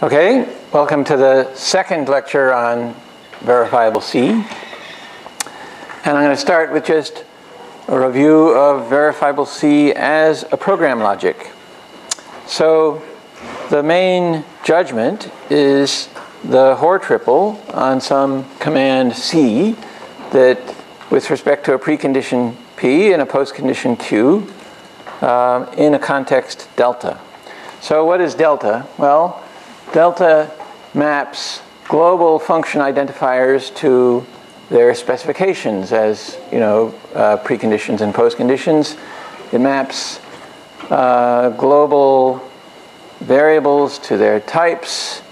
Okay, welcome to the second lecture on verifiable C. And I'm going to start with just a review of verifiable C as a program logic. So the main judgment is the Hoare triple on some command C that, with respect to a precondition P and a postcondition Q, in a context delta. So what is delta? Well, delta maps global function identifiers to their specifications as, preconditions and postconditions. It maps global variables to their types.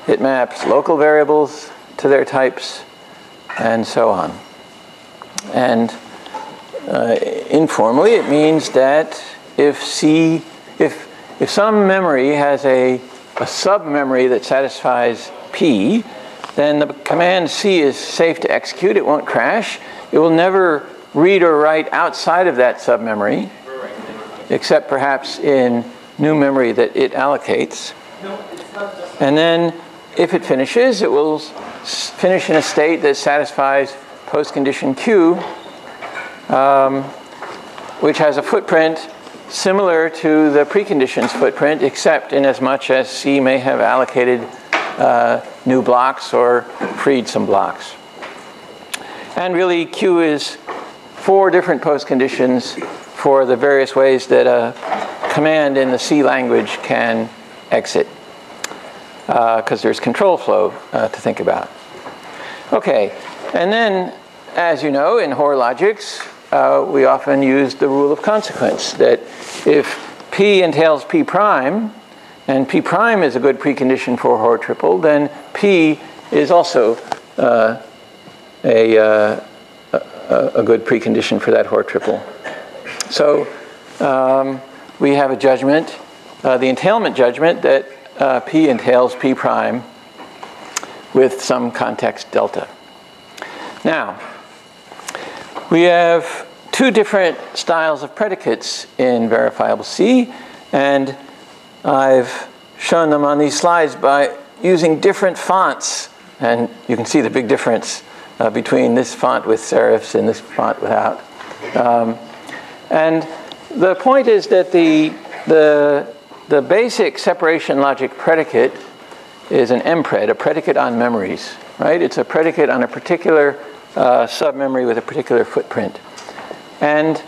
It maps local variables to their types, and so on. And informally, it means that if some memory has a sub-memory that satisfies P, then the command C is safe to execute. It won't crash. It will never read or write outside of that sub-memory, except perhaps in new memory that it allocates. And then if it finishes, it will finish in a state that satisfies postcondition Q, which has a footprint similar to the preconditions footprint, except in as much as C may have allocated new blocks or freed some blocks. And really, Q is 4 different postconditions for the various ways that a command in the C language can exit, because there's control flow to think about. Okay, and then, as you know, in Hoare logics, we often use the rule of consequence, that if P entails P prime, and P prime is a good precondition for Hoare triple, then P is also a good precondition for that Hoare triple. So we have a judgment, the entailment judgment, that P entails P prime with some context delta. Now, we have 2 different styles of predicates in verifiable C, and I've shown them on these slides by using different fonts, and you can see the big difference between this font with serifs and this font without. And the point is that the basic separation logic predicate is an empred, a predicate on memories, right? It's a predicate on a particular submemory with a particular footprint. And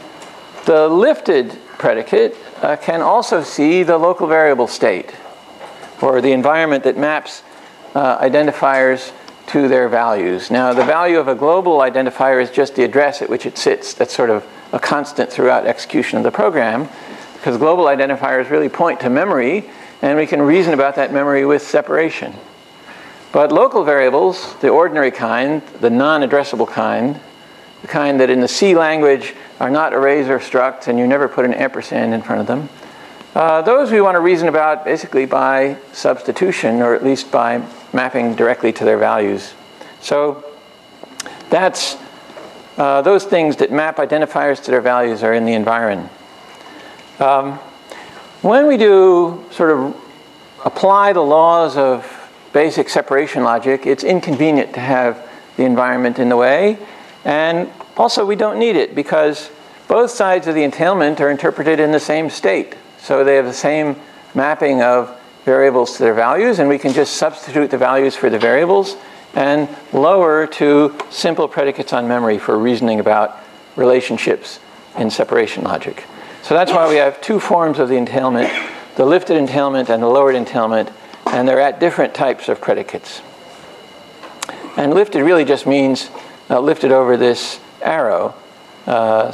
the lifted predicate can also see the local variable state, or the environment that maps identifiers to their values. Now, the value of a global identifier is just the address at which it sits. That's sort of a constant throughout execution of the program, because global identifiers really point to memory, and we can reason about that memory with separation. But local variables, the ordinary kind, the non-addressable kind, the kind that in the C language are not arrays or structs, and you never put an ampersand in front of them, those we want to reason about basically by substitution, or at least by mapping directly to their values. So that's those things that map identifiers to their values are in the environment. When we do sort of apply the laws of basic separation logic, it's inconvenient to have the environment in the way. And also, we don't need it, because both sides of the entailment are interpreted in the same state. So they have the same mapping of variables to their values, and we can just substitute the values for the variables and lower to simple predicates on memory for reasoning about relationships in separation logic. So that's why we have 2 forms of the entailment, the lifted entailment and the lowered entailment, and they're at different types of predicates. And lifted really just means lifted over this arrow, on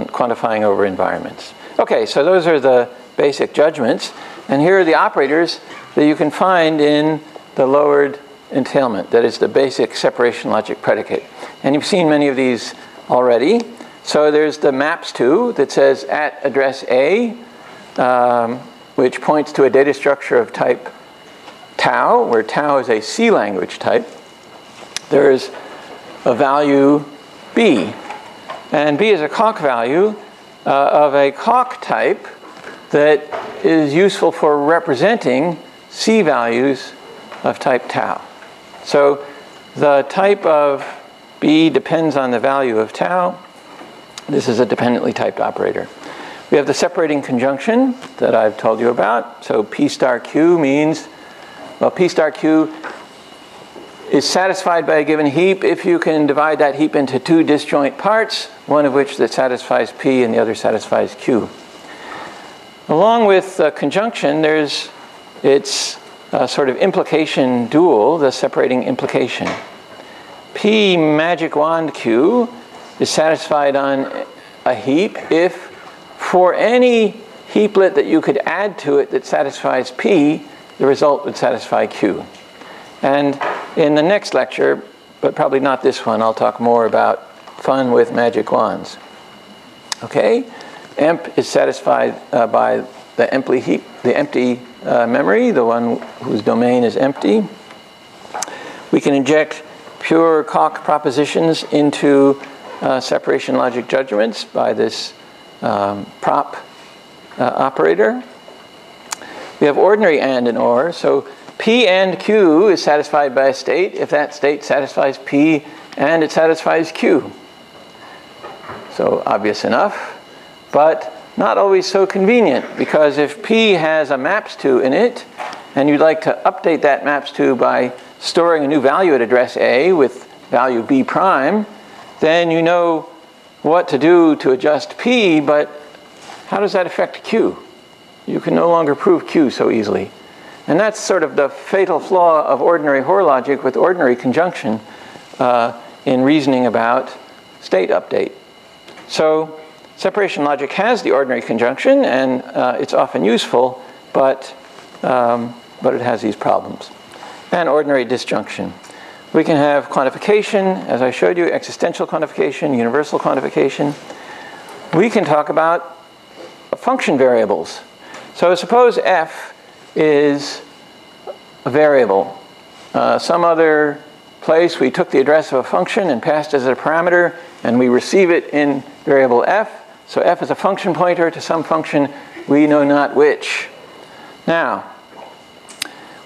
quantifying over environments. Okay, so those are the basic judgments, and here are the operators that you can find in the lowered entailment. That is the basic separation logic predicate. And you've seen many of these already. So there's the maps to that says at address A, which points to a data structure of type tau, where tau is a C language type. There's a value B, and B is a Coq value of a Coq type that is useful for representing C values of type tau. So the type of B depends on the value of tau. This is a dependently typed operator. We have the separating conjunction that I've told you about. So P star Q means, well, P star Q is satisfied by a given heap if you can divide that heap into two disjoint parts, one of which that satisfies P and the other satisfies Q. Along with conjunction, there's its sort of implication dual, the separating implication. P magic wand Q is satisfied on a heap if for any heaplet that you could add to it that satisfies P, the result would satisfy Q. And in the next lecture, but probably not this one, I'll talk more about fun with magic wands. Okay, emp is satisfied by the empty memory, the one whose domain is empty. We can inject pure Coq propositions into separation logic judgments by this prop operator. We have ordinary and or, so P and Q is satisfied by a state if that state satisfies P and it satisfies Q. So obvious enough, but not always so convenient, because if P has a maps2 in it and you'd like to update that maps2 by storing a new value at address A with value B prime, then you know what to do to adjust P, but how does that affect Q? You can no longer prove Q so easily. And that's sort of the fatal flaw of ordinary Hoare logic with ordinary conjunction in reasoning about state update. So separation logic has the ordinary conjunction, and it's often useful, but it has these problems. And ordinary disjunction. We can have quantification, as I showed you, existential quantification, universal quantification. We can talk about function variables. So suppose f is a variable. Some other place we took the address of a function and passed as a parameter, and we receive it in variable f. So f is a function pointer to some function, we know not which. Now,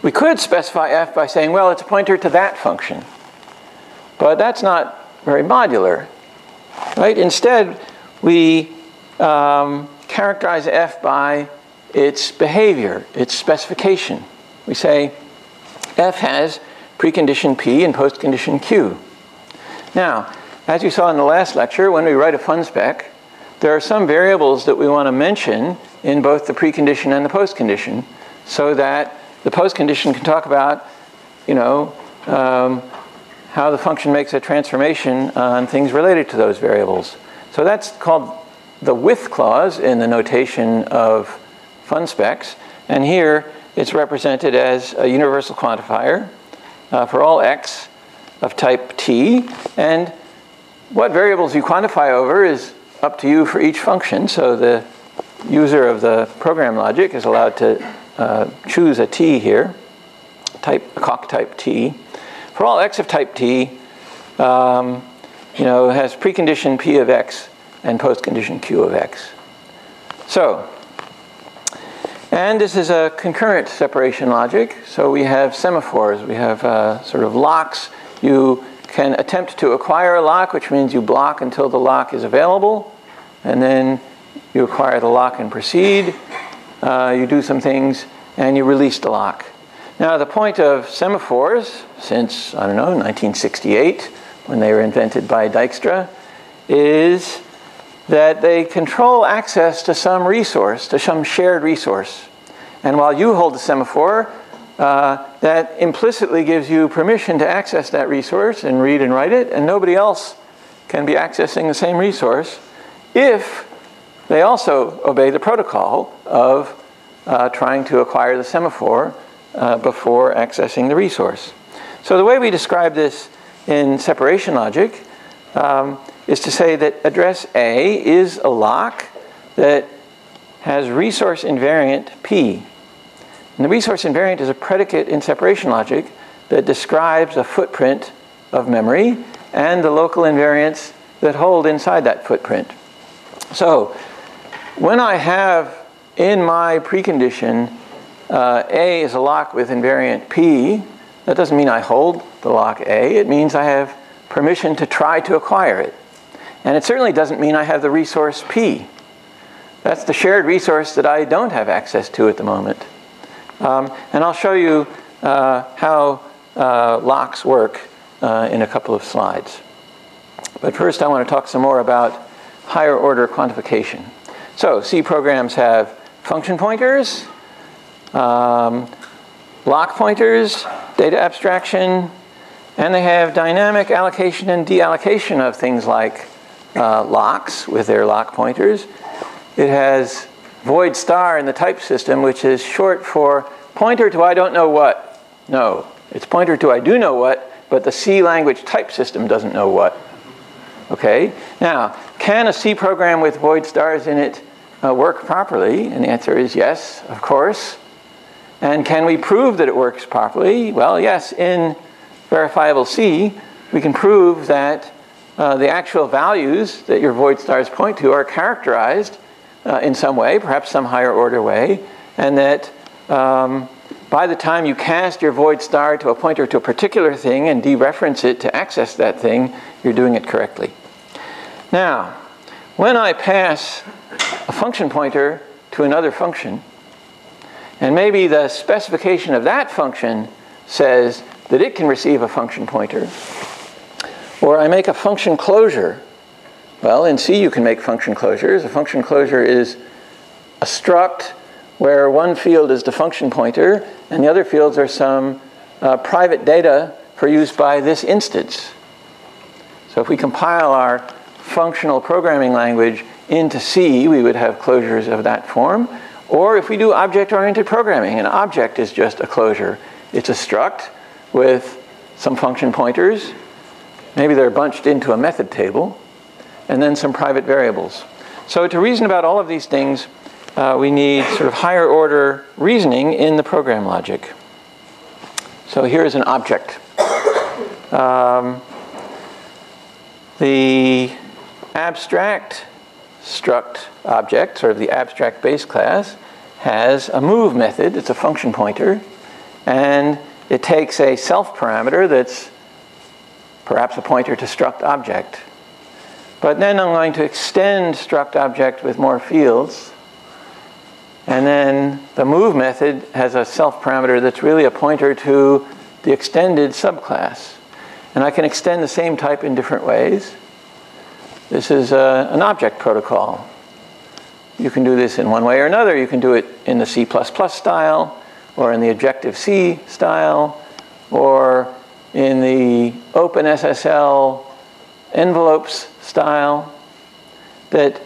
we could specify f by saying, well, it's a pointer to that function. But that's not very modular, right? Instead, we characterize f by its behavior, its specification. We say f has precondition P and postcondition Q. Now, as you saw in the last lecture, when we write a fun spec, there are some variables that we want to mention in both the precondition and the postcondition, so that the postcondition can talk about, how the function makes a transformation on things related to those variables. So that's called the with clause in the notation of fun specs. And here it's represented as a universal quantifier for all x of type t. And what variables you quantify over is up to you for each function. So the user of the program logic is allowed to choose a t here, a Coq type t. For all x of type t, has precondition p of x and postcondition q of x. So, and this is a concurrent separation logic. So we have semaphores. We have sort of locks. You can attempt to acquire a lock, which means you block until the lock is available. And then you acquire the lock and proceed. You do some things, and you release the lock. Now, the point of semaphores, since, 1968, when they were invented by Dijkstra, is that they control access to some resource, to some shared resource. And while you hold the semaphore, that implicitly gives you permission to access that resource and read and write it, and nobody else can be accessing the same resource if they also obey the protocol of trying to acquire the semaphore before accessing the resource. So the way we describe this in separation logic is to say that address A is a lock that has resource invariant P. And the resource invariant is a predicate in separation logic that describes a footprint of memory and the local invariants that hold inside that footprint. So when I have in my precondition A is a lock with invariant P, that doesn't mean I hold the lock A. It means I have permission to try to acquire it. And it certainly doesn't mean I have the resource P. That's the shared resource that I don't have access to at the moment. And I'll show you how locks work in a couple of slides. But first I want to talk some more about higher order quantification. So C programs have function pointers, lock pointers, data abstraction, and they have dynamic allocation and deallocation of things like locks with their lock pointers. It has void star in the type system, which is short for pointer to I don't know what. No, it's pointer to I do know what, but the C language type system doesn't know what. Okay, now, can a C program with void stars in it work properly? And the answer is yes, of course. And can we prove that it works properly? Well, yes, in verifiable C, we can prove that the actual values that your void stars point to are characterized in some way, perhaps some higher order way, and that by the time you cast your void star to a pointer to a particular thing and dereference it to access that thing, you're doing it correctly. Now, when I pass a function pointer to another function, and maybe the specification of that function says that it can receive a function pointer, or I make a function closure. Well, in C you can make function closures. A function closure is a struct where one field is the function pointer and the other fields are some private data for use by this instance. So if we compile our functional programming language into C, we would have closures of that form. Or if we do object-oriented programming, an object is just a closure. It's a struct with some function pointers. Maybe they're bunched into a method table, and then some private variables. So to reason about all of these things, we need sort of higher order reasoning in the program logic. So here's an object. The abstract struct object, sort of the abstract base class, has a move method. It's a function pointer. And it takes a self parameter that's perhaps a pointer to struct object. But then I'm going to extend struct object with more fields. And then the move method has a self parameter that's really a pointer to the extended subclass. And I can extend the same type in different ways. This is an object protocol. You can do this in one way or another. You can do it in the C++ style, or in the Objective-C style, or in the OpenSSL envelopes style. That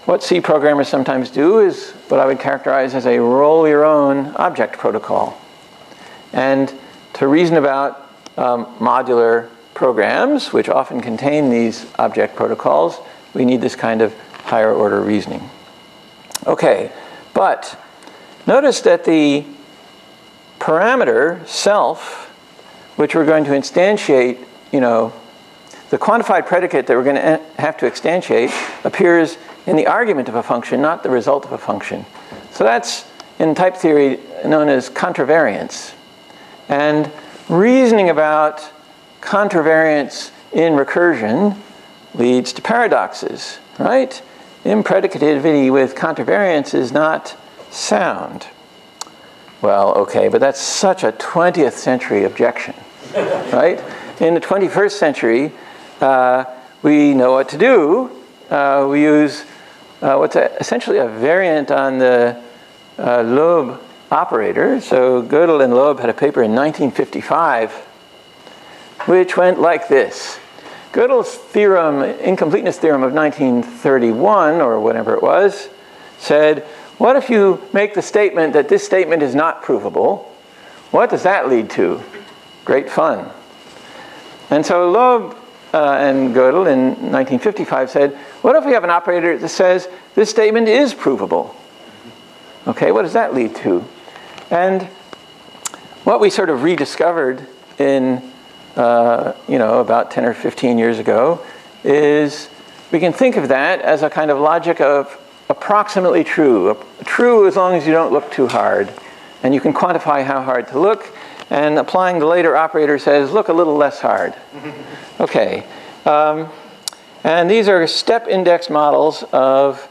what C programmers sometimes do is what I would characterize as a roll your own object protocol. And to reason about modular programs, which often contain these object protocols, we need this kind of higher order reasoning. Okay, but notice that the parameter self, which we're going to instantiate, the quantified predicate that we're going to have to instantiate appears in the argument of a function, not the result of a function. So that's, in type theory, known as contravariance. And reasoning about contravariance in recursion leads to paradoxes, right? Impredicativity with contravariance is not sound. Well, okay, but that's such a 20th century objection, right? In the 21st century, we know what to do. We use what's essentially a variant on the Loeb operator. So Gödel and Loeb had a paper in 1955 which went like this. Gödel's theorem, incompleteness theorem of 1931, or whatever it was, said, what if you make the statement that this statement is not provable? What does that lead to? Great fun. And so Loeb and Gödel in 1955 said, what if we have an operator that says this statement is provable? Okay, what does that lead to? And what we sort of rediscovered in about 10 or 15 years ago is we can think of that as a kind of logic of approximately true. True as long as you don't look too hard. And you can quantify how hard to look. And applying the later operator says, look a little less hard. Okay. And these are step index models of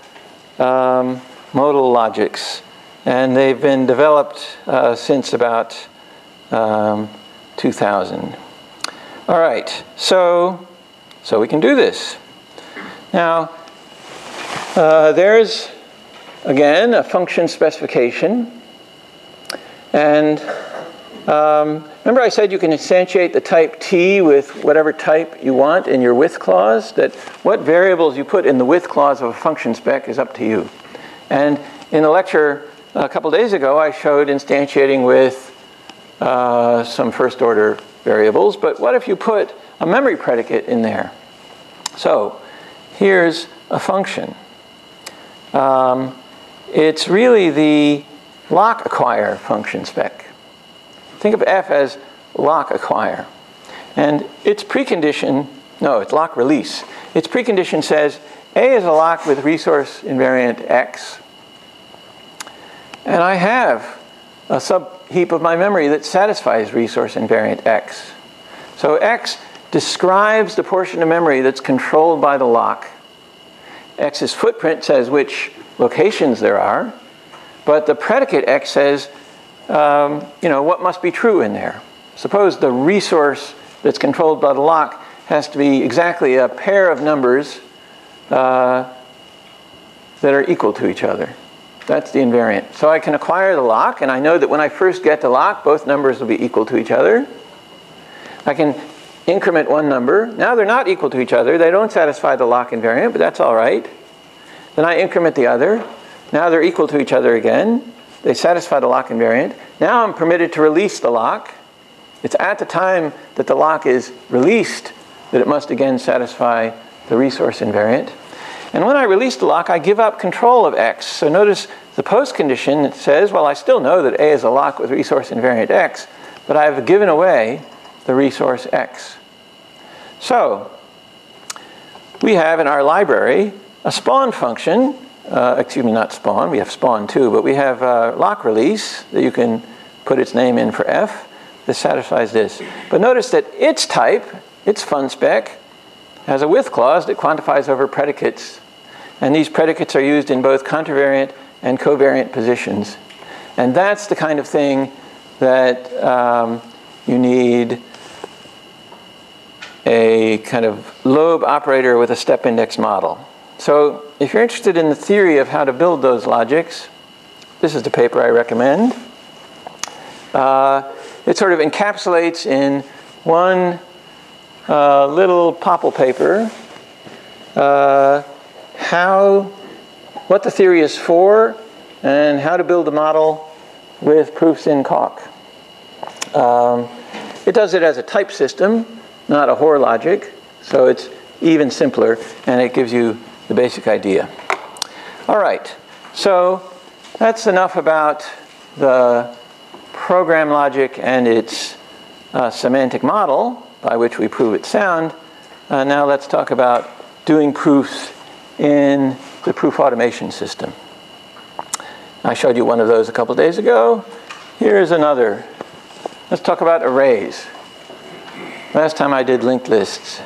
modal logics. And they've been developed since about 2000. All right, so we can do this. Now, there's, again, a function specification. And remember I said you can instantiate the type T with whatever type you want in your with clause? That what variables you put in the with clause of a function spec is up to you. And in the lecture a couple days ago, I showed instantiating with some first order variables. But what if you put a memory predicate in there? So here's a function. It's really the lock acquire function spec. Think of f as lock acquire. And its precondition, no, it's lock release. Its precondition says A is a lock with resource invariant X. And I have a subheap of my memory that satisfies resource invariant X. So X describes the portion of memory that's controlled by the lock. X's footprint says which locations there are. But the predicate X says, what must be true in there. Suppose the resource that's controlled by the lock has to be exactly a pair of numbers that are equal to each other. That's the invariant. So I can acquire the lock, and I know that when I first get the lock, both numbers will be equal to each other. I can increment one number. Now they're not equal to each other. They don't satisfy the lock invariant, but that's all right. Then I increment the other. Now they're equal to each other again. They satisfy the lock invariant. Now I'm permitted to release the lock. It's at the time that the lock is released that it must again satisfy the resource invariant. And when I release the lock, I give up control of X. So notice the post condition says, well, I still know that A is a lock with resource invariant X, but I've given away the resource X. So we have in our library a spawn function. Excuse me, not spawn. We have spawn too, but we have lock release that you can put its name in for F. This satisfies this. But notice that its type, its fun spec, has a with clause that quantifies over predicates. And these predicates are used in both contravariant and covariant positions. And that's the kind of thing that you need a kind of lobe operator with a step index model. So if you're interested in the theory of how to build those logics, this is the paper I recommend. It sort of encapsulates in one little POPL paper what the theory is for and how to build a model with proofs in Coq. It does it as a type system, not a Hoare logic, so it's even simpler, and it gives you the basic idea. All right, so that's enough about the program logic and its semantic model by which we prove it's sound. Now let's talk about doing proofs in the proof automation system. I showed you one of those a couple days ago. Here's another. Let's talk about arrays. Last time I did linked lists.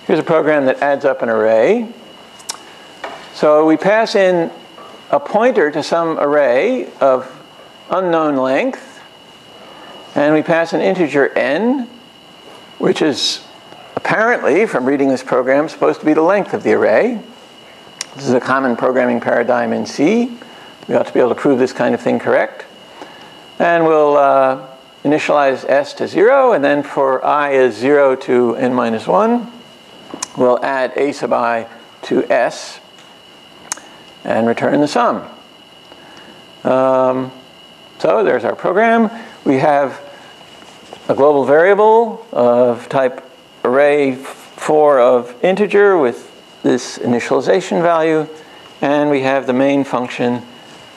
Here's a program that adds up an array. So we pass in a pointer to some array of unknown length, and we pass an integer n, which is apparently, from reading this program, supposed to be the length of the array. This is a common programming paradigm in C. We ought to be able to prove this kind of thing correct. And we'll initialize s to 0, and then for I is 0 to n minus 1, we'll add a sub I to s and return the sum. So there's our program. We have a global variable of type array4 of integer with this initialization value, and we have the main function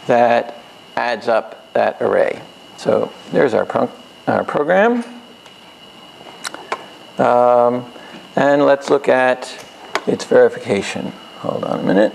that adds up that array. So there's our program. And let's look at its verification. Hold on a minute.